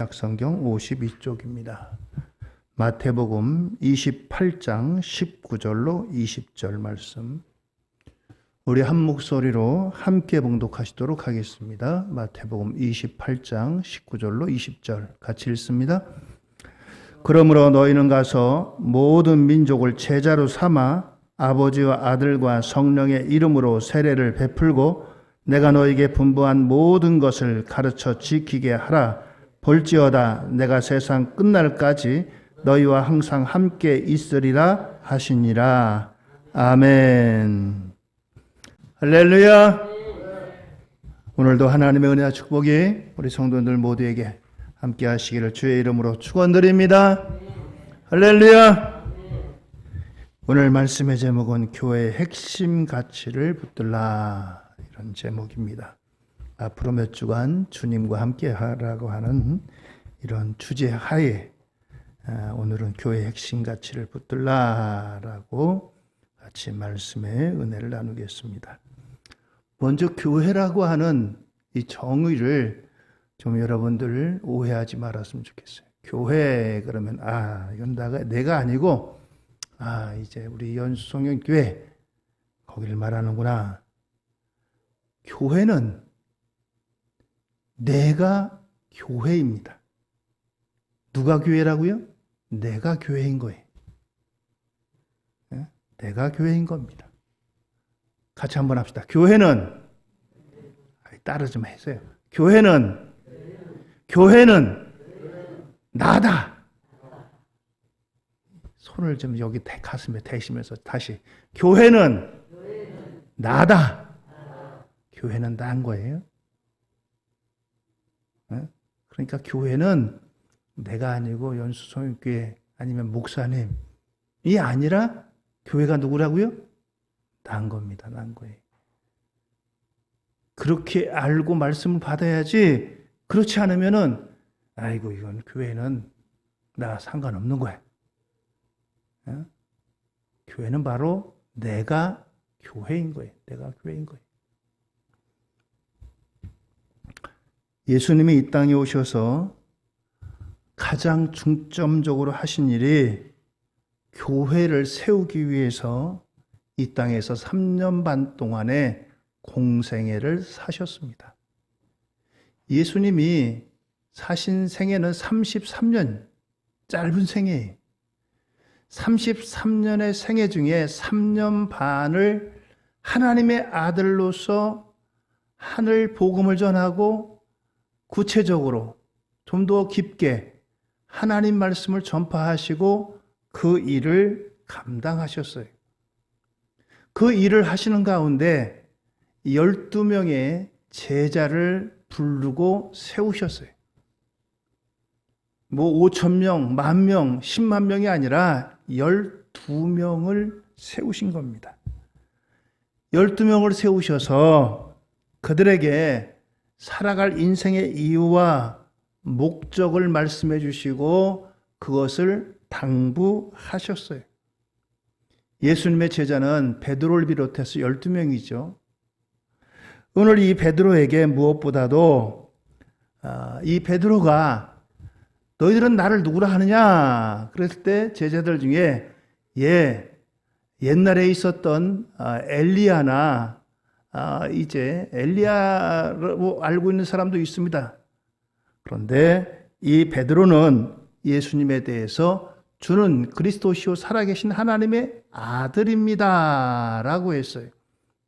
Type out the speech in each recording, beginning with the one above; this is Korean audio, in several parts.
신약성경 52쪽입니다. 마태복음 28장 19절로 20절 말씀, 우리 한 목소리로 함께 봉독하시도록 하겠습니다. 마태복음 28장 19절로 20절 같이 읽습니다. 그러므로 너희는 가서 모든 민족을 제자로 삼아 아버지와 아들과 성령의 이름으로 세례를 베풀고 내가 너희에게 분부한 모든 것을 가르쳐 지키게 하라. 볼지어다 내가 세상 끝날까지 너희와 항상 함께 있으리라 하시니라. 아멘. 할렐루야. 오늘도 하나님의 은혜와 축복이 우리 성도들 모두에게 함께 하시기를 주의 이름으로 축원드립니다. 할렐루야. 오늘 말씀의 제목은 교회의 핵심 가치를 붙들라, 이런 제목입니다. 앞으로 몇 주간 주님과 함께 하라고 하는 이런 주제 하에 오늘은 교회의 핵심 가치를 붙들라라고 같이 말씀의 은혜를 나누겠습니다. 먼저 교회라고 하는 이 정의를 좀 여러분들 오해하지 말았으면 좋겠어요. 교회 그러면 이건 내가 아니고 이제 우리 연수성령교회 거기를 말하는구나. 교회는 내가 교회입니다. 누가 교회라고요? 내가 교회인 거예요. 내가 교회인 겁니다. 같이 한번 합시다. 교회는 따라 좀 해주세요. 교회는 나다. 손을 좀 여기 가슴에 대시면서 다시, 교회는 나다. 교회는 나인 거예요. 그러니까 교회는 내가 아니고 연수성령교회 아니면 목사님이 아니라 교회가 누구라고요? 난 겁니다. 난 거예요. 그렇게 알고 말씀을 받아야지, 그렇지 않으면은 이건 교회는 나 상관없는 거야. 교회는 바로 내가 교회인 거예요. 내가 교회인 거예요. 예수님이 이 땅에 오셔서 가장 중점적으로 하신 일이 교회를 세우기 위해서 이 땅에서 3년 반 동안의 공생애를 사셨습니다. 예수님이 사신 생애는 33년, 짧은 생애예요. 33년의 생애 중에 3년 반을 하나님의 아들로서 하늘 복음을 전하고 구체적으로 좀 더 깊게 하나님 말씀을 전파하시고 그 일을 감당하셨어요. 그 일을 하시는 가운데 12명의 제자를 부르고 세우셨어요. 5,000명, 10,000명, 10만 명이 아니라 12명을 세우신 겁니다. 12명을 세우셔서 그들에게 살아갈 인생의 이유와 목적을 말씀해 주시고 그것을 당부하셨어요. 예수님의 제자는 베드로를 비롯해서 12명이죠. 오늘 이 베드로에게 무엇보다도 이 베드로가 너희들은 나를 누구라 하느냐 그랬을 때 제자들 중에 옛날에 있었던 엘리야나 이제 엘리야로 알고 있는 사람도 있습니다. 그런데 이 베드로는 예수님에 대해서 주는 그리스도시요 살아계신 하나님의 아들입니다 라고 했어요.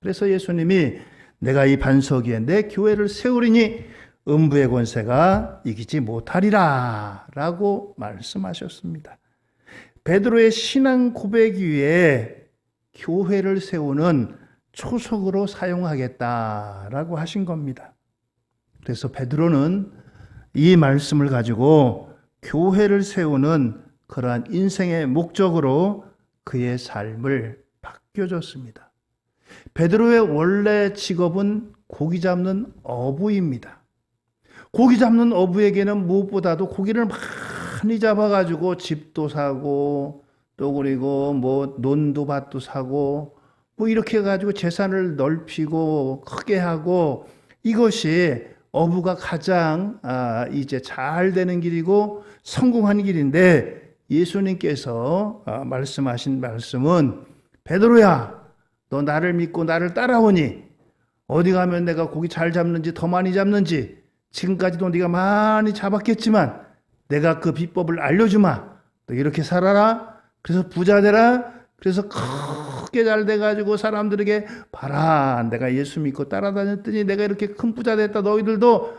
그래서 예수님이 내가 이 반석 위에 내 교회를 세우리니 음부의 권세가 이기지 못하리라 라고 말씀하셨습니다. 베드로의 신앙 고백 위에 교회를 세우는 초석으로 사용하겠다라고 하신 겁니다. 그래서 베드로는 이 말씀을 가지고 교회를 세우는 그러한 인생의 목적으로 그의 삶을 바뀌어줬습니다. 베드로의 원래 직업은 고기 잡는 어부입니다. 고기 잡는 어부에게는 무엇보다도 고기를 많이 잡아가지고 집도 사고 또 그리고 논도 밭도 사고 이렇게 해가지고 재산을 넓히고 크게 하고 이것이 어부가 가장 이제 잘 되는 길이고 성공하는 길인데, 예수님께서 말씀하신 말씀은 베드로야, 너 나를 믿고 나를 따라오니 어디 가면 내가 고기 잘 잡는지 더 많이 잡는지 지금까지도 네가 많이 잡았겠지만 내가 그 비법을 알려주마. 너 이렇게 살아라. 그래서 부자 되라. 그래서 크게 잘 돼가지고 사람들에게 봐라, 내가 예수 믿고 따라다녔더니 내가 이렇게 큰 부자 됐다. 너희들도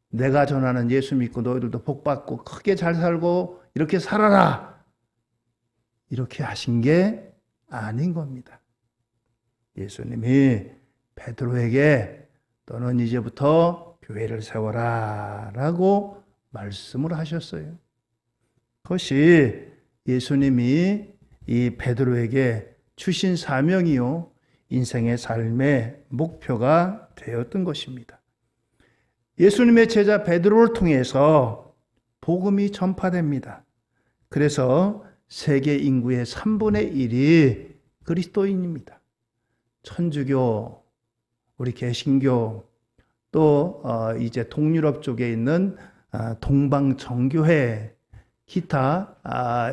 내가 전하는 예수 믿고 너희들도 복 받고 크게 잘 살고 이렇게 살아라. 이렇게 하신 게 아닌 겁니다. 예수님이 베드로에게 너는 이제부터 교회를 세워라 라고 말씀을 하셨어요. 그것이 예수님이 이 베드로에게 주신 사명이요, 인생의 삶의 목표가 되었던 것입니다. 예수님의 제자 베드로를 통해서 복음이 전파됩니다. 그래서 세계 인구의 3분의 1이 그리스도인입니다. 천주교, 우리 개신교, 또 이제 동유럽 쪽에 있는 동방정교회, 기타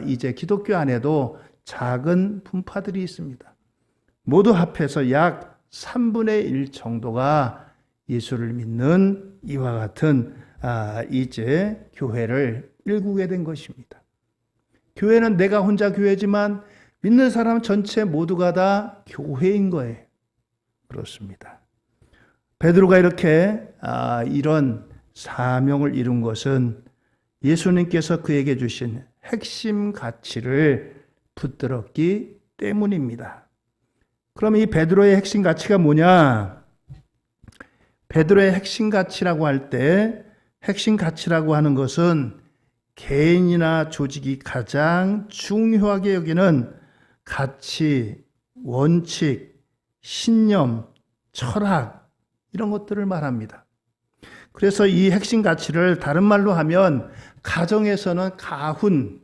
이제 기독교 안에도 작은 분파들이 있습니다. 모두 합해서 약 3분의 1 정도가 예수를 믿는 이와 같은 이제 교회를 일구게 된 것입니다. 교회는 내가 혼자 교회지만 믿는 사람 전체 모두가 다 교회인 거예요. 그렇습니다. 베드로가 이렇게 이런 사명을 이룬 것은 예수님께서 그에게 주신 핵심 가치를 붙들었기 때문입니다. 그럼 이 베드로의 핵심 가치가 뭐냐? 베드로의 핵심 가치라고 할 때, 핵심 가치라고 하는 것은 개인이나 조직이 가장 중요하게 여기는 가치, 원칙, 신념, 철학, 이런 것들을 말합니다. 그래서 이 핵심 가치를 다른 말로 하면 가정에서는 가훈,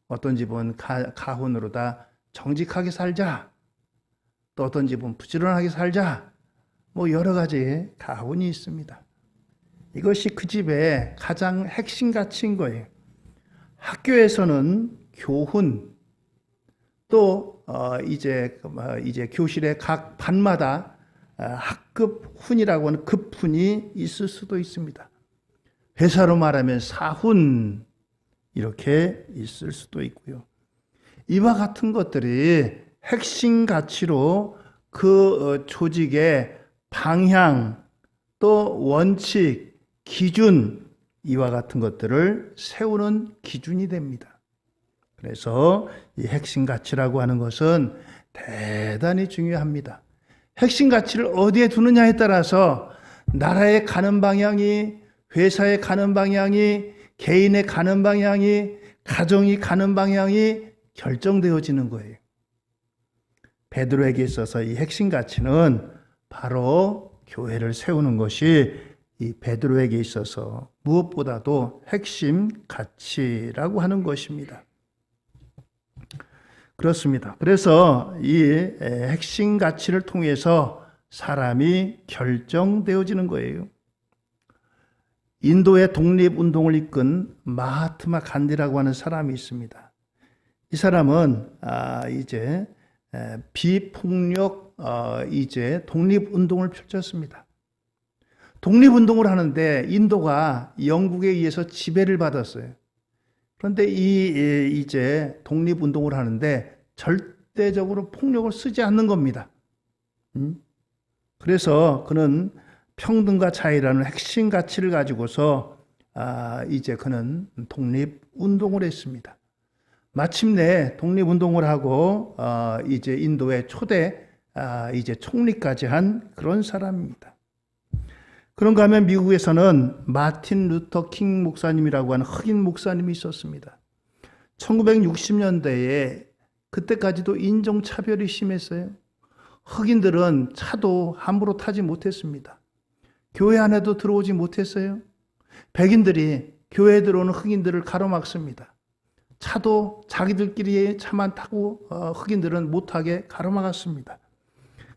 어떤 집은 가훈으로 다 정직하게 살자, 또 어떤 집은 부지런하게 살자, 뭐 여러 가지 가훈이 있습니다. 이것이 그 집의 가장 핵심 가치인 거예요. 학교에서는 교훈, 또 이제 교실의 각 반마다 학급 훈이라고 하는 급훈이 있을 수도 있습니다. 회사로 말하면 사훈, 이렇게 있을 수도 있고요. 이와 같은 것들이 핵심 가치로 그 조직의 방향, 또 원칙, 기준, 이와 같은 것들을 세우는 기준이 됩니다. 그래서 이 핵심 가치라고 하는 것은 대단히 중요합니다. 핵심 가치를 어디에 두느냐에 따라서 나라에 가는 방향이, 회사에 가는 방향이, 개인의 가는 방향이, 가정이 가는 방향이 결정되어지는 거예요. 베드로에게 있어서 이 핵심 가치는 바로 교회를 세우는 것이 이 베드로에게 있어서 무엇보다도 핵심 가치라고 하는 것입니다. 그렇습니다. 그래서 이 핵심 가치를 통해서 사람이 결정되어지는 거예요. 인도의 독립운동을 이끈 마하트마 간디라고 하는 사람이 있습니다. 이 사람은 이제 비폭력 이제 독립운동을 펼쳤습니다. 독립운동을 하는데 인도가 영국에 의해서 지배를 받았어요. 그런데 이제 독립운동을 하는데 절대적으로 폭력을 쓰지 않는 겁니다. 그래서 그는 평등과 자유라는 핵심 가치를 가지고서 이제 그는 독립운동을 했습니다. 마침내 독립운동을 하고 이제 인도의 초대 이제 총리까지 한 그런 사람입니다. 그런가 하면 미국에서는 마틴 루터 킹 목사님이라고 하는 흑인 목사님이 있었습니다. 1960년대에 그때까지도 인종차별이 심했어요. 흑인들은 차도 함부로 타지 못했습니다. 교회 안에도 들어오지 못했어요. 백인들이 교회에 들어오는 흑인들을 가로막습니다. 차도 자기들끼리 차만 타고 흑인들은 못하게 가로막았습니다.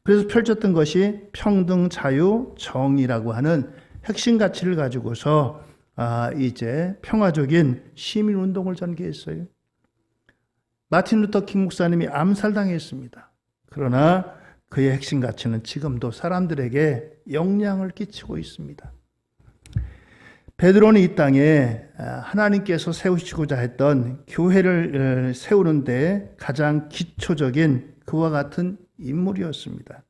그래서 펼쳤던 것이 평등, 자유, 정의라고 하는 핵심 가치를 가지고서 이제 평화적인 시민 운동을 전개했어요. 마틴 루터 킹 목사님이 암살당했습니다. 그러나 그의 핵심 가치는 지금도 사람들에게 영향을 끼치고 있습니다. 베드로는 이 땅에 하나님께서 세우시고자 했던 교회를 세우는데 가장 기초적인 그와 같은 인물이었습니다.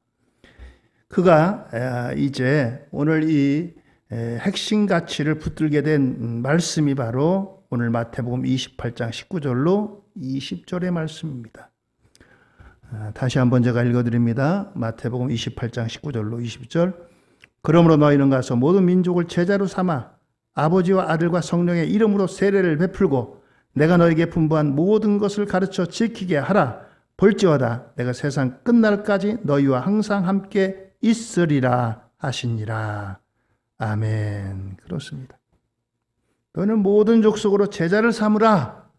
그가 이제 오늘 이 핵심 가치를 붙들게 된 말씀이 바로 오늘 마태복음 28장 19절로 20절의 말씀입니다. 다시 한번 제가 읽어드립니다. 마태복음 28장 19절로 20절. 그러므로 너희는 가서 모든 민족을 제자로 삼아 아버지와 아들과 성령의 이름으로 세례를 베풀고 내가 너에게 분부한 모든 것을 가르쳐 지키게 하라. 볼지어다 내가 세상 끝날까지 너희와 항상 함께 있으리라 하시니라. 아멘. 그렇습니다. 너는 모든 족속으로 제자를 삼으라.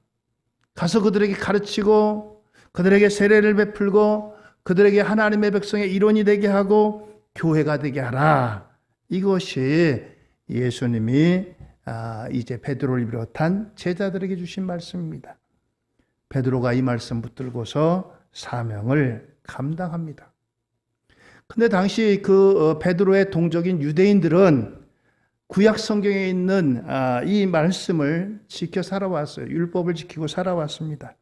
가서 그들에게 가르치고 그들에게 세례를 베풀고 그들에게 하나님의 백성의 일원이 되게 하고 교회가 되게 하라. 이것이 예수님이 이제 베드로를 비롯한 제자들에게 주신 말씀입니다. 베드로가 이 말씀 붙들고서 사명을 감당합니다. 근데 당시 그 베드로의 동족인 유대인들은 구약 성경에 있는 이 말씀을 지켜 살아왔어요. 율법을 지키고 살아왔습니다.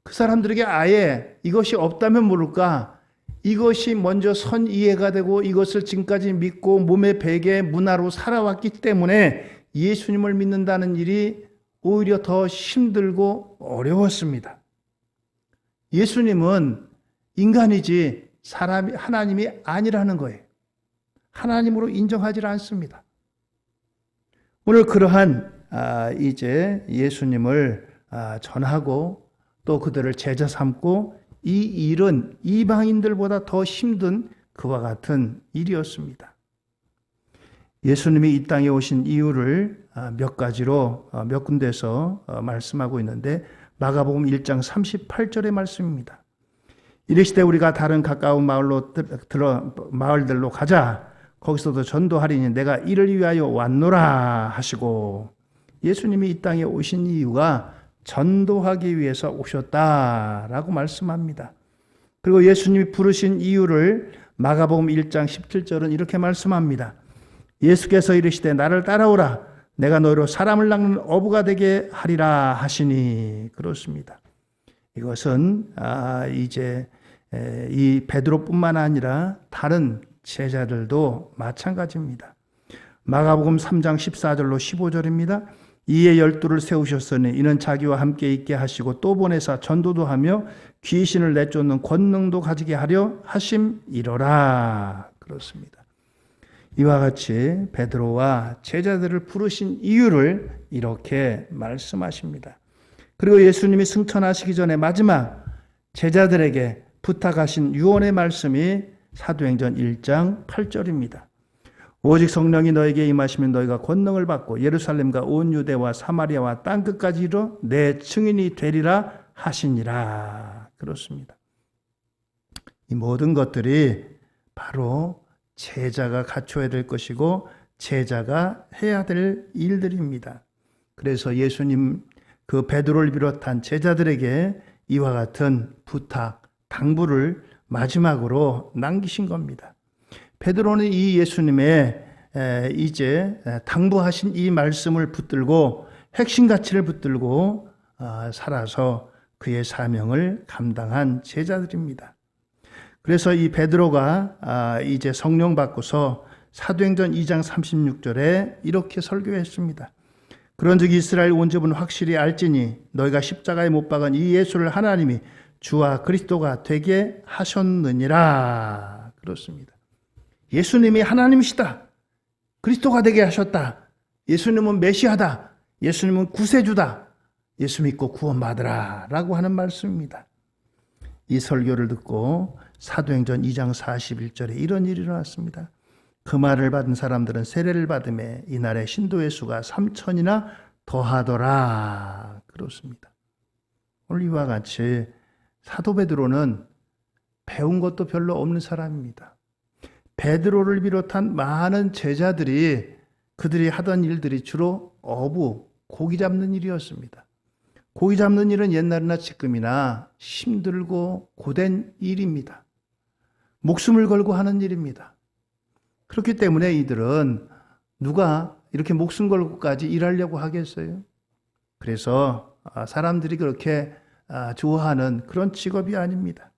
그 사람들에게 아예 이것이 없다면 모를까? 이것이 먼저 선 이해가 되고 이것을 지금까지 믿고 몸의 베개 문화로 살아왔기 때문에 예수님을 믿는다는 일이 오히려 더 힘들고 어려웠습니다. 예수님은 인간이지 하나님이 아니라는 거예요. 하나님으로 인정하지 않습니다. 오늘 그러한 이제 예수님을 전하고 또 그들을 제자 삼고 이 일은 이방인들보다 더 힘든 그와 같은 일이었습니다. 예수님이 이 땅에 오신 이유를 몇 가지로 몇 군데서 말씀하고 있는데 마가복음 1장 38절의 말씀입니다. 이르시되 우리가 다른 가까운 마을들로 가자. 거기서도 전도하리니 내가 이를 위하여 왔노라 하시고 예수님이 이 땅에 오신 이유가 전도하기 위해서 오셨다라고 말씀합니다. 그리고 예수님이 부르신 이유를 마가복음 1장 17절은 이렇게 말씀합니다. 예수께서 이르시되 나를 따라오라. 내가 너희로 사람을 낚는 어부가 되게 하리라 하시니. 그렇습니다. 이것은 이제 이 베드로뿐만 아니라 다른 제자들도 마찬가지입니다. 마가복음 3장 14절로 15절입니다. 이에 12를 세우셨으니 이는 자기와 함께 있게 하시고 또 보내사 전도도 하며 귀신을 내쫓는 권능도 가지게 하려 하심이로라. 그렇습니다. 이와 같이 베드로와 제자들을 부르신 이유를 이렇게 말씀하십니다. 그리고 예수님이 승천하시기 전에 마지막 제자들에게 부탁하신 유언의 말씀이 사도행전 1장 8절입니다. 오직 성령이 너에게 임하시면 너희가 권능을 받고 예루살렘과 온 유대와 사마리아와 땅끝까지 이르러 내 증인이 되리라 하시니라. 그렇습니다. 이 모든 것들이 바로 제자가 갖춰야 될 것이고 제자가 해야 될 일들입니다. 그래서 예수님 그 베드로를 비롯한 제자들에게 이와 같은 부탁, 당부를 마지막으로 남기신 겁니다. 베드로는 이 예수님의 이제 당부하신 이 말씀을 붙들고 핵심 가치를 붙들고 살아서 그의 사명을 감당한 제자들입니다. 그래서 이 베드로가 이제 성령 받고서 사도행전 2장 36절에 이렇게 설교했습니다. 그런즉 이스라엘 온 집은 확실히 알지니 너희가 십자가에 못 박은 이 예수를 하나님이 주와 그리스도가 되게 하셨느니라. 그렇습니다. 예수님이 하나님이시다. 그리스도가 되게 하셨다. 예수님은 메시아다. 예수님은 구세주다. 예수 믿고 구원받으라 라고 하는 말씀입니다. 이 설교를 듣고 사도행전 2장 41절에 이런 일이 일어났습니다. 그 말을 받은 사람들은 세례를 받음에 이날에 신도의 수가 3,000이나 더하더라. 그렇습니다. 오늘 이와 같이 사도 베드로는 배운 것도 별로 없는 사람입니다. 베드로를 비롯한 많은 제자들이 그들이 하던 일들이 주로 어부, 고기 잡는 일이었습니다. 고기 잡는 일은 옛날이나 지금이나 힘들고 고된 일입니다. 목숨을 걸고 하는 일입니다. 그렇기 때문에 이들은 누가 이렇게 목숨 걸고까지 일하려고 하겠어요? 그래서 사람들이 그렇게 좋아하는 그런 직업이 아닙니다.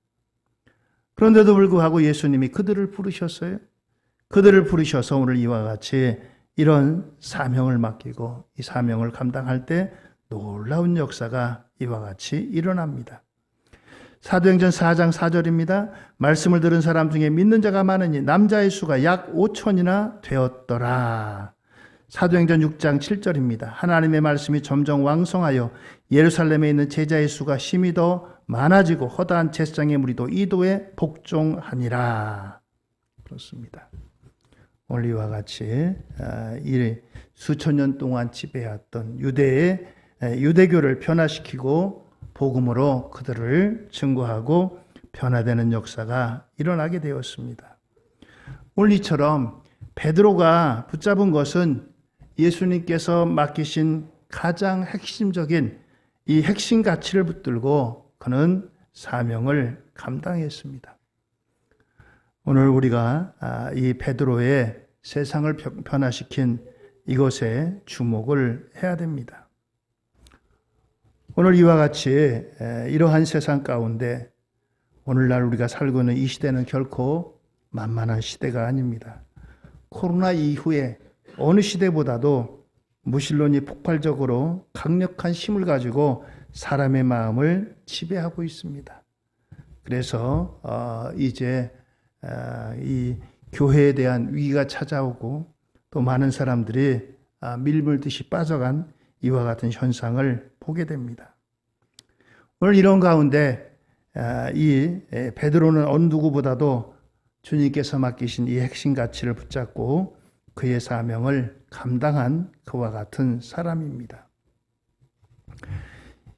그런데도 불구하고 예수님이 그들을 부르셨어요. 그들을 부르셔서 오늘 이와 같이 이런 사명을 맡기고 이 사명을 감당할 때 놀라운 역사가 이와 같이 일어납니다. 사도행전 4장 4절입니다. 말씀을 들은 사람 중에 믿는 자가 많으니 남자의 수가 약 5천이나 되었더라. 사도행전 6장 7절입니다. 하나님의 말씀이 점점 왕성하여 예루살렘에 있는 제자의 수가 심히 더 많아지고 허다한 제사장의 무리도 이도에 복종하니라. 그렇습니다. 오늘 이와 같이 이 수천 년 동안 지배했던 유대의 유대교를 변화시키고 복음으로 그들을 증거하고 변화되는 역사가 일어나게 되었습니다. 오늘 이처럼 베드로가 붙잡은 것은 예수님께서 맡기신 가장 핵심적인 이 핵심 가치를 붙들고 그는 사명을 감당했습니다. 오늘 우리가 이 베드로의 세상을 변화시킨 이것에 주목을 해야 됩니다. 오늘 이와 같이 이러한 세상 가운데 오늘날 우리가 살고 있는 이 시대는 결코 만만한 시대가 아닙니다. 코로나 이후에 어느 시대보다도 무신론이 폭발적으로 강력한 힘을 가지고 사람의 마음을 지배하고 있습니다. 그래서 이제 이 교회에 대한 위기가 찾아오고 또 많은 사람들이 밀물듯이 빠져간 이와 같은 현상을 보게 됩니다. 오늘 이런 가운데 이 베드로는 어느 누구보다도 주님께서 맡기신 이 핵심 가치를 붙잡고 그의 사명을 감당한 그와 같은 사람입니다.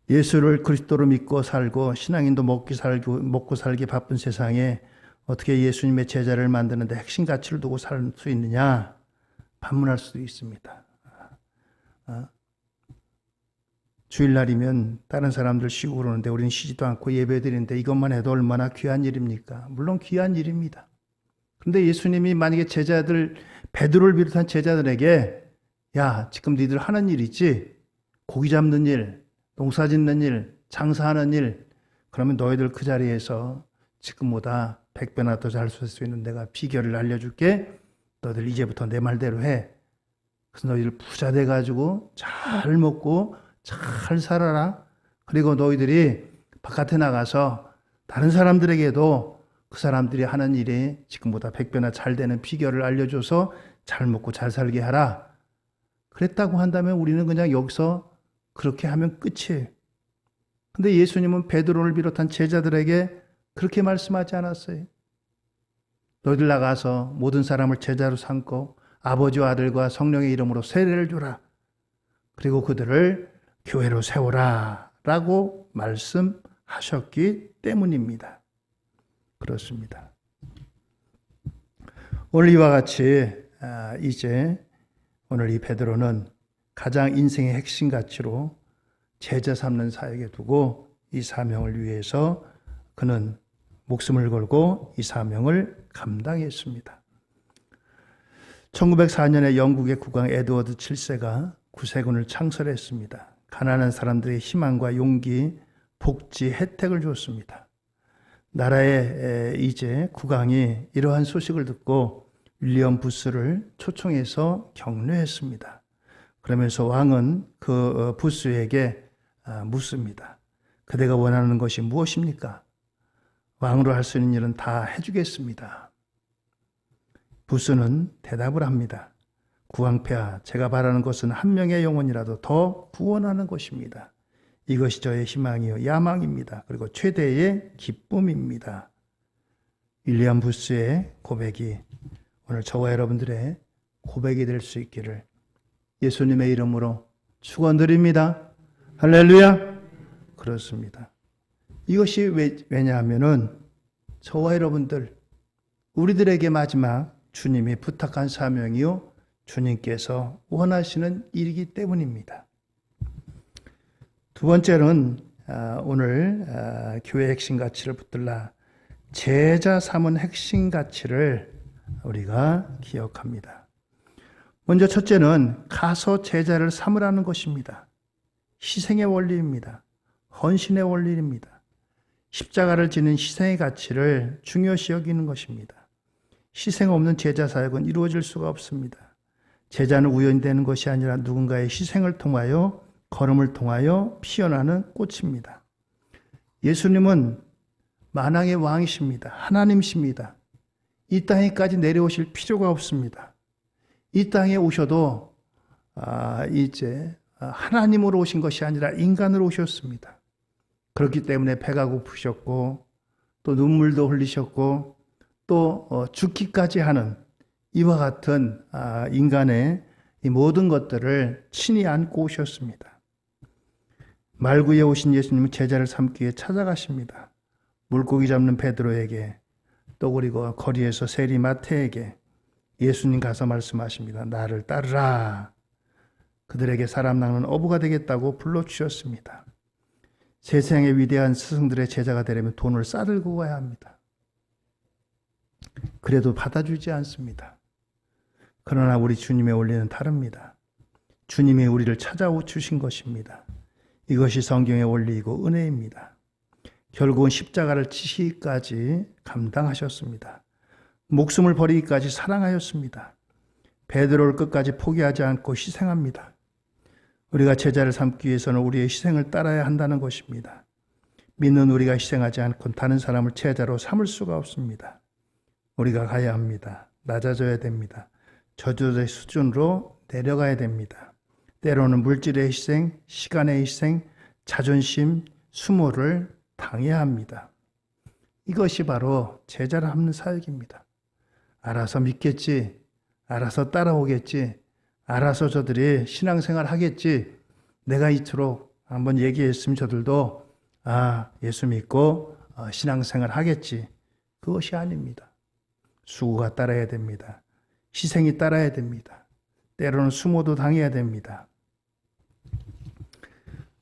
예수를 그리스도로 믿고 살고 신앙인도 먹고 살기 바쁜 세상에 어떻게 예수님의 제자를 만드는데 핵심 가치를 두고 살 수 있느냐 반문할 수도 있습니다. 주일날이면 다른 사람들 쉬고 그러는데 우리는 쉬지도 않고 예배드리는데 이것만 해도 얼마나 귀한 일입니까? 물론 귀한 일입니다. 그런데 예수님이 만약에 제자들 베드로를 비롯한 제자들에게 야 지금 니들 하는 일 있지? 고기 잡는 일, 농사 짓는 일, 장사하는 일 그러면 너희들 그 자리에서 지금보다 100배나 더 잘 살 수 있는 내가 비결을 알려줄게. 너희들 이제부터 내 말대로 해. 그래서 너희들 부자 돼가지고 잘 먹고 잘 살아라. 그리고 너희들이 바깥에 나가서 다른 사람들에게도 그 사람들이 하는 일이 지금보다 100배나 잘 되는 비결을 알려줘서 잘 먹고 잘 살게 하라. 그랬다고 한다면 우리는 그냥 여기서 그렇게 하면 끝이에요. 근데 예수님은 베드로를 비롯한 제자들에게 그렇게 말씀하지 않았어요. 너희들 나가서 모든 사람을 제자로 삼고 아버지와 아들과 성령의 이름으로 세례를 주라. 그리고 그들을 교회로 세워라 라고 말씀하셨기 때문입니다. 그렇습니다. 오늘 이와 같이 이제 오늘 이 베드로는 가장 인생의 핵심 가치로 제자 삼는 사역에 두고 이 사명을 위해서 그는 목숨을 걸고 이 사명을 감당했습니다. 1904년에 영국의 국왕 에드워드 7세가 구세군을 창설했습니다. 가난한 사람들의 희망과 용기, 복지, 혜택을 줬습니다. 나라의 이제 국왕이 이러한 소식을 듣고 윌리엄 부스를 초청해서 격려했습니다. 그러면서 왕은 그 부스에게 묻습니다. 그대가 원하는 것이 무엇입니까? 왕으로 할 수 있는 일은 다 해주겠습니다. 부스는 대답을 합니다. 국왕폐하, 제가 바라는 것은 한 명의 영혼이라도 더 구원하는 것입니다. 이것이 저의 희망이요 야망입니다. 그리고 최대의 기쁨입니다. 윌리엄 부스의 고백이 오늘 저와 여러분들의 고백이 될 수 있기를 예수님의 이름으로 축원드립니다. 할렐루야. 그렇습니다. 이것이 왜냐하면은 저와 여러분들 우리들에게 마지막 주님이 부탁한 사명이요 주님께서 원하시는 일이기 때문입니다. 두 번째는 오늘 교회 핵심 가치를 붙들라 제자 삼은 핵심 가치를 우리가 기억합니다. 먼저 첫째는 가서 제자를 삼으라는 것입니다. 희생의 원리입니다. 헌신의 원리입니다. 십자가를 지는 희생의 가치를 중요시 여기는 것입니다. 희생 없는 제자 사역은 이루어질 수가 없습니다. 제자는 우연히 되는 것이 아니라 누군가의 희생을 통하여 걸음을 통하여 피어나는 꽃입니다. 예수님은 만왕의 왕이십니다. 하나님이십니다. 이 땅에까지 내려오실 필요가 없습니다. 이 땅에 오셔도 이제 하나님으로 오신 것이 아니라 인간으로 오셨습니다. 그렇기 때문에 배가 고프셨고 또 눈물도 흘리셨고 또 죽기까지 하는 이와 같은 인간의 이 모든 것들을 친히 안고 오셨습니다. 말구에 오신 예수님은 제자를 삼기 위해 찾아가십니다. 물고기 잡는 베드로에게 또 그리고 거리에서 세리 마태에게 예수님 가서 말씀하십니다. 나를 따르라. 그들에게 사람 낚는 어부가 되겠다고 불러주셨습니다. 세상의 위대한 스승들의 제자가 되려면 돈을 싸들고 가야 합니다. 그래도 받아주지 않습니다. 그러나 우리 주님의 원리는 다릅니다. 주님이 우리를 찾아주신 것입니다. 이것이 성경의 원리이고 은혜입니다. 결국은 십자가를 지시기까지 감당하셨습니다. 목숨을 버리기까지 사랑하였습니다. 베드로를 끝까지 포기하지 않고 희생합니다. 우리가 제자를 삼기 위해서는 우리의 희생을 따라야 한다는 것입니다. 믿는 우리가 희생하지 않고 다른 사람을 제자로 삼을 수가 없습니다. 우리가 가야 합니다. 낮아져야 됩니다. 저주의 수준으로 내려가야 됩니다. 때로는 물질의 희생, 시간의 희생, 자존심, 수모를 당해야 합니다. 이것이 바로 제자를 삼는 사역입니다. 알아서 믿겠지, 알아서 따라오겠지, 알아서 저들이 신앙생활 하겠지, 내가 이토록 한번 얘기했으면 저들도 예수 믿고 신앙생활 하겠지. 그것이 아닙니다. 수고가 따라야 됩니다. 희생이 따라야 됩니다. 때로는 수모도 당해야 됩니다.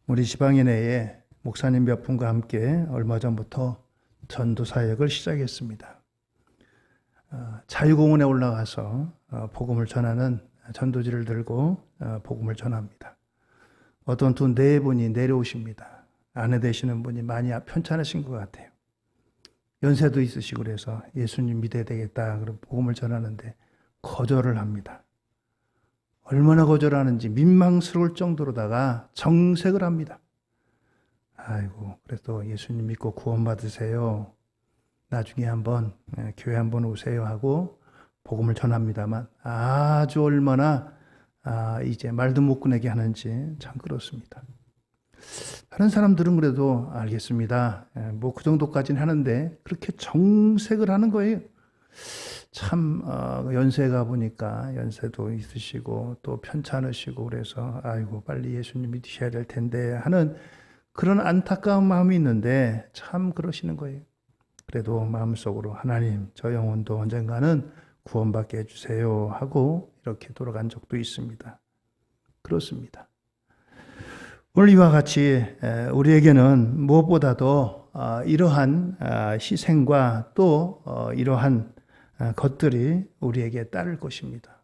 우리 지방에 내에 목사님 몇 분과 함께 얼마 전부터 전도 사역을 시작했습니다. 자유공원에 올라가서 복음을 전하는 전도지를 들고 복음을 전합니다. 어떤 네 분이 내려오십니다. 아내 되시는 분이 많이 편찮으신 것 같아요. 연세도 있으시고 그래서 예수님 믿어야 되겠다. 그럼 복음을 전하는데 거절을 합니다. 얼마나 거절하는지 민망스러울 정도로다가 정색을 합니다. 아이고, 그래도 예수님 믿고 구원받으세요. 나중에 한번 교회 한번 오세요 하고 복음을 전합니다만 아주 얼마나 이제 말도 못 꺼내게 하는지 참 그렇습니다. 다른 사람들은 그래도 알겠습니다. 뭐 그 정도까지는 하는데 그렇게 정색을 하는 거예요. 참 연세가 보니까 연세도 있으시고 또 편찮으시고 그래서 아이고 빨리 예수님 믿으셔야 될 텐데 하는 그런 안타까운 마음이 있는데 참 그러시는 거예요. 그래도 마음속으로 하나님 저 영혼도 언젠가는 구원받게 해주세요 하고 이렇게 돌아간 적도 있습니다. 그렇습니다. 오늘 이와 같이 우리에게는 무엇보다도 이러한 희생과 또 이러한 것들이 우리에게 따를 것입니다.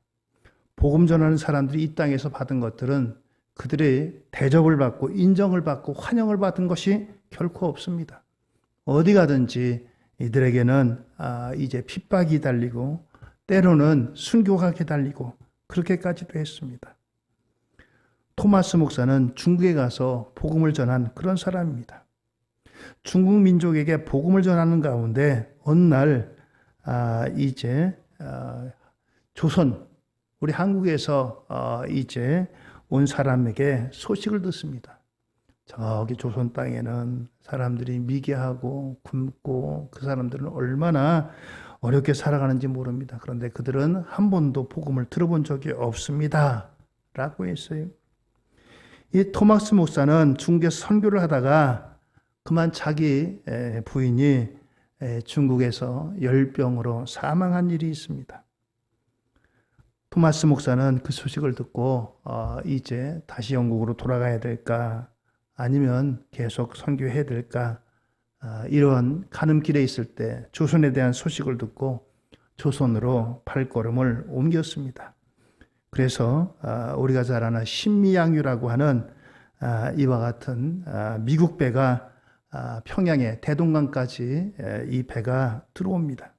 복음 전하는 사람들이 이 땅에서 받은 것들은 그들의 대접을 받고 인정을 받고 환영을 받은 것이 결코 없습니다. 어디 가든지 이들에게는 이제 핍박이 달리고 때로는 순교가 달리고 그렇게까지도 했습니다. 토마스 목사는 중국에 가서 복음을 전한 그런 사람입니다. 중국 민족에게 복음을 전하는 가운데 어느 날 이제 조선 우리 한국에서 이제 온 사람에게 소식을 듣습니다. 저기 조선 땅에는 사람들이 미개하고 굶고 그 사람들은 얼마나 어렵게 살아가는지 모릅니다. 그런데 그들은 한 번도 복음을 들어본 적이 없습니다. 라고 했어요. 이 토마스 목사는 중국에서 선교를 하다가 그만 자기 부인이 중국에서 열병으로 사망한 일이 있습니다. 토마스 목사는 그 소식을 듣고 이제 다시 영국으로 돌아가야 될까 아니면 계속 선교해야 될까 이런 가늠길에 있을 때 조선에 대한 소식을 듣고 조선으로 발걸음을 옮겼습니다. 그래서 우리가 잘 아는 신미양유라고 하는 이와 같은 미국 배가 평양에 대동강까지 이 배가 들어옵니다.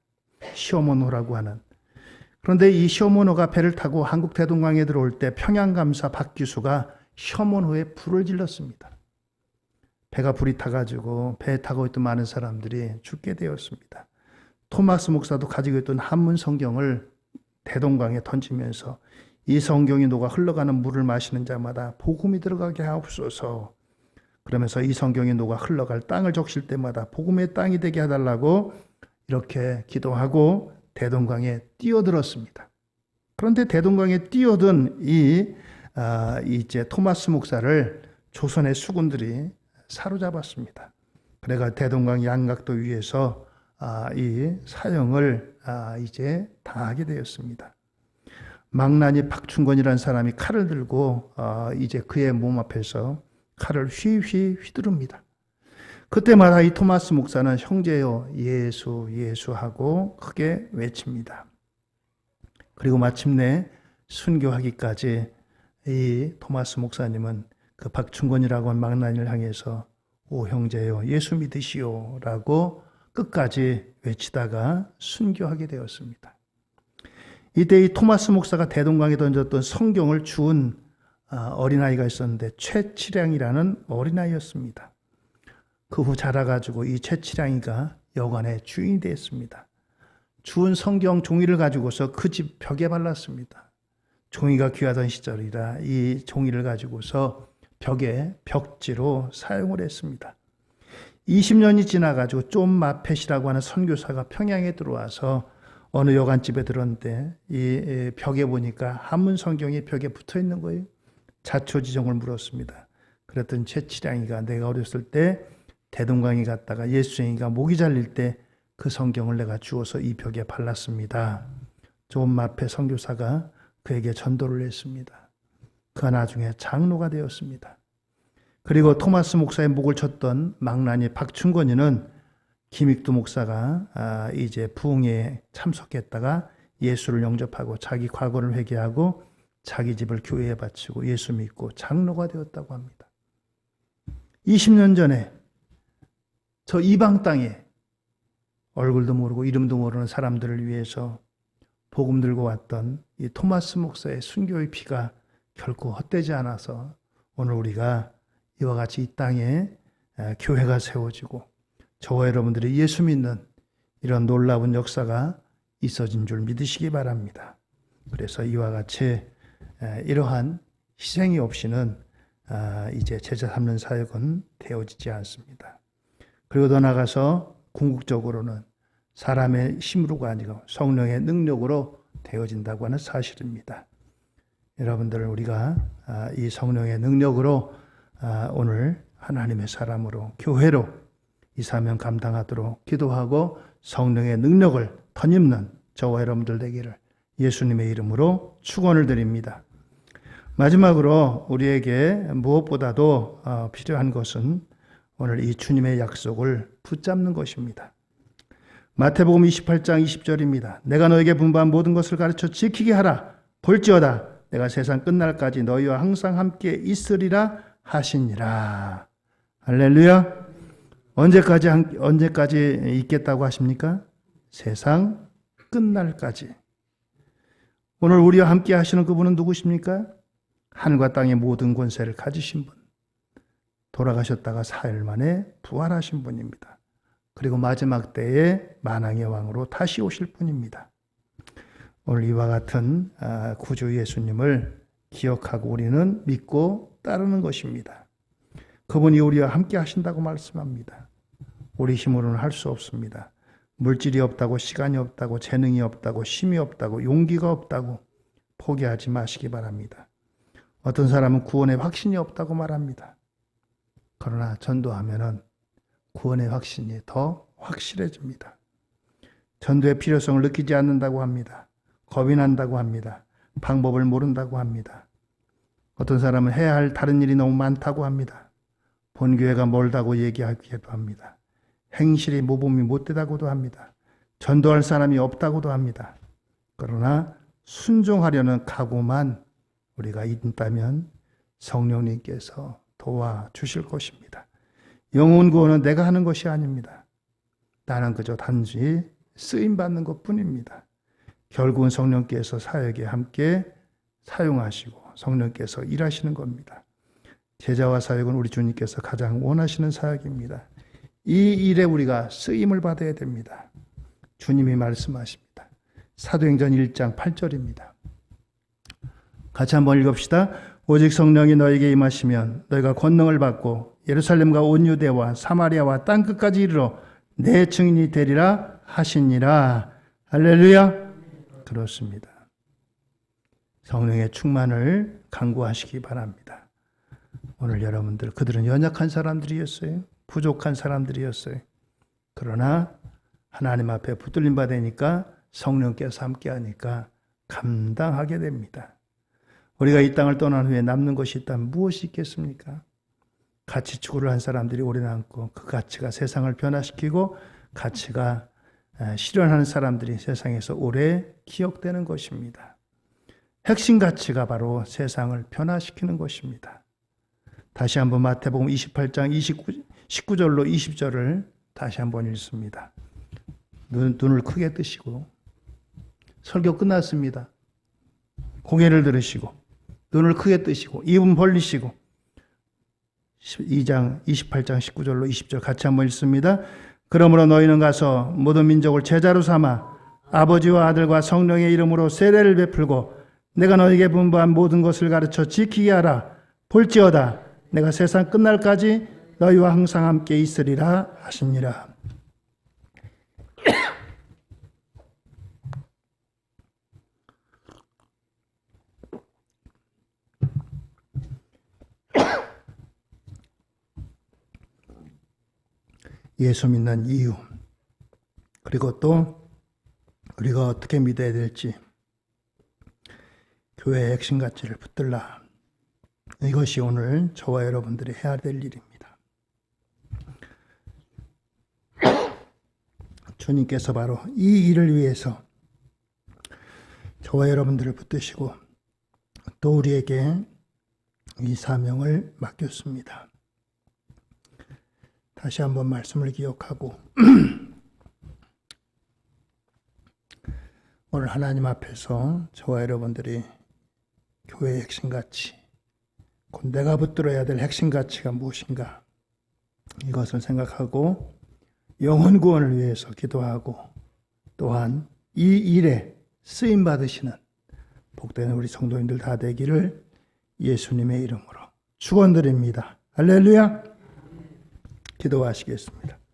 시어머노라고 하는. 그런데 이 시어머노가 배를 타고 한국 대동강에 들어올 때 평양감사 박기수가 시어머노에 불을 질렀습니다. 배가 불이 타가지고 배에 타고 있던 많은 사람들이 죽게 되었습니다. 토마스 목사도 가지고 있던 한문 성경을 대동강에 던지면서 이 성경이 녹아 흘러가는 물을 마시는 자마다 복음이 들어가게 하옵소서. 그러면서 이 성경이 녹아 흘러갈 땅을 적실 때마다 복음의 땅이 되게 해달라고 이렇게 기도하고 대동강에 뛰어들었습니다. 그런데 대동강에 뛰어든 이제 토마스 목사를 조선의 수군들이 사로잡았습니다. 그래가 대동강 양각도 위에서 이 사형을 이제 당하게 되었습니다. 망나니 박충건이라는 사람이 칼을 들고 이제 그의 몸 앞에서 칼을 휘휘 휘두릅니다. 그때마다 이 토마스 목사는 형제여 예수 예수 하고 크게 외칩니다. 그리고 마침내 순교하기까지 이 토마스 목사님은 그 박충건이라고 하는 망나니를 향해서 오 형제여 예수 믿으시오 라고 끝까지 외치다가 순교하게 되었습니다. 이때 이 토마스 목사가 대동강에 던졌던 성경을 주운 어린아이가 있었는데 최치량이라는 어린아이였습니다. 그 후 자라가지고 이 최치량이가 여관의 주인이 되었습니다. 주운 성경 종이를 가지고서 그 집 벽에 발랐습니다. 종이가 귀하던 시절이라 이 종이를 가지고서 벽에 벽지로 사용을 했습니다. 20년이 지나가지고 존 마펫이라고 하는 선교사가 평양에 들어와서 어느 여관집에 들었는데 이 벽에 보니까 한문 성경이 벽에 붙어 있는 거예요. 자초지종을 물었습니다. 그랬더니 최치량이가 내가 어렸을 때 대동강에 갔다가 예수쟁이가 목이 잘릴 때 그 성경을 내가 주워서 이 벽에 발랐습니다. 존 마펫 선교사가 그에게 전도를 했습니다. 그가 나중에 장로가 되었습니다. 그리고 토마스 목사의 목을 쳤던 망나니 박충건이는 김익두 목사가 이제 부흥회에 참석했다가 예수를 영접하고 자기 과거를 회개하고 자기 집을 교회에 바치고 예수 믿고 장로가 되었다고 합니다. 20년 전에 저 이방 땅에 얼굴도 모르고 이름도 모르는 사람들을 위해서 복음 들고 왔던 이 토마스 목사의 순교의 피가 결코 헛되지 않아서 오늘 우리가 이와 같이 이 땅에 교회가 세워지고 저와 여러분들이 예수 믿는 이런 놀라운 역사가 있어진 줄 믿으시기 바랍니다. 그래서 이와 같이 이러한 희생이 없이는 이제 제자 삼는 사역은 되어지지 않습니다. 그리고 더 나아가서 궁극적으로는 사람의 힘으로가 아니고 성령의 능력으로 되어진다고 하는 사실입니다. 여러분들 우리가 이 성령의 능력으로 오늘 하나님의 사람으로 교회로 이 사명 감당하도록 기도하고 성령의 능력을 덧입는 저와 여러분들 되기를 예수님의 이름으로 축원을 드립니다. 마지막으로 우리에게 무엇보다도 필요한 것은 오늘 이 주님의 약속을 붙잡는 것입니다. 마태복음 28장 20절입니다. 내가 너에게 분부한 모든 것을 가르쳐 지키게 하라. 볼지어다 내가 세상 끝날까지 너희와 항상 함께 있으리라 하시니라. 할렐루야. 언제까지 있겠다고 하십니까? 세상 끝날까지. 오늘 우리와 함께 하시는 그분은 누구십니까? 하늘과 땅의 모든 권세를 가지신 분. 돌아가셨다가 4일 만에 부활하신 분입니다. 그리고 마지막 때에 만왕의 왕으로 다시 오실 분입니다. 오늘 이와 같은 구주 예수님을 기억하고 우리는 믿고 따르는 것입니다. 그분이 우리와 함께 하신다고 말씀합니다. 우리 힘으로는 할 수 없습니다. 물질이 없다고, 시간이 없다고, 재능이 없다고, 힘이 없다고, 용기가 없다고 포기하지 마시기 바랍니다. 어떤 사람은 구원의 확신이 없다고 말합니다. 그러나 전도하면은 구원의 확신이 더 확실해집니다. 전도의 필요성을 느끼지 않는다고 합니다. 겁이 난다고 합니다. 방법을 모른다고 합니다. 어떤 사람은 해야 할 다른 일이 너무 많다고 합니다. 본교회가 멀다고 얘기하기도 합니다. 행실이 모범이 못되다고도 합니다. 전도할 사람이 없다고도 합니다. 그러나 순종하려는 각오만 우리가 있다면 성령님께서 도와주실 것입니다. 영혼 구원은 내가 하는 것이 아닙니다. 나는 그저 단지 쓰임받는 것뿐입니다. 결국은 성령께서 사역에 함께 사용하시고 성령께서 일하시는 겁니다. 제자와 사역은 우리 주님께서 가장 원하시는 사역입니다. 이 일에 우리가 쓰임을 받아야 됩니다. 주님이 말씀하십니다. 사도행전 1장 8절입니다. 같이 한번 읽읍시다. 오직 성령이 너에게 임하시면 너희가 권능을 받고 예루살렘과 온 유대와 사마리아와 땅끝까지 이르러 내 증인이 되리라 하시니라. 할렐루야. 그렇습니다. 성령의 충만을 간구하시기 바랍니다. 오늘 여러분들, 그들은 연약한 사람들이었어요. 부족한 사람들이었어요. 그러나 하나님 앞에 붙들림 받으니까 성령께서 함께하니까 감당하게 됩니다. 우리가 이 땅을 떠난 후에 남는 것이 있다면 무엇이 있겠습니까? 가치 추구를 한 사람들이 오래 남고 그 가치가 세상을 변화시키고 가치가 실현하는 사람들이 세상에서 오래 기억되는 것입니다. 핵심 가치가 바로 세상을 변화시키는 것입니다. 다시 한번 마태복음 28장 19절로 20절을 다시 한번 읽습니다. 눈을 크게 뜨시고 설교 끝났습니다. 공예를 들으시고 눈을 크게 뜨시고 입은 벌리시고 28장 19절로 20절 같이 한번 읽습니다. 그러므로 너희는 가서 모든 민족을 제자로 삼아 아버지와 아들과 성령의 이름으로 세례를 베풀고 내가 너희에게 분부한 모든 것을 가르쳐 지키게 하라. 볼지어다 내가 세상 끝날까지 너희와 항상 함께 있으리라 하시니라. 예수 믿는 이유, 그리고 또 우리가 어떻게 믿어야 될지, 교회의 핵심 가치를 붙들라. 이것이 오늘 저와 여러분들이 해야 될 일입니다. 주님께서 바로 이 일을 위해서 저와 여러분들을 붙드시고 또 우리에게 이 사명을 맡겼습니다. 다시 한번 말씀을 기억하고 오늘 하나님 앞에서 저와 여러분들이 교회의 핵심 가치, 곧 내가 붙들어야 될 핵심 가치가 무엇인가, 이것을 생각하고 영혼 구원을 위해서 기도하고 또한 이 일에 쓰임 받으시는 복되는 우리 성도님들 다 되기를 예수님의 이름으로 축원드립니다. 할렐루야. 기도하시겠습니다.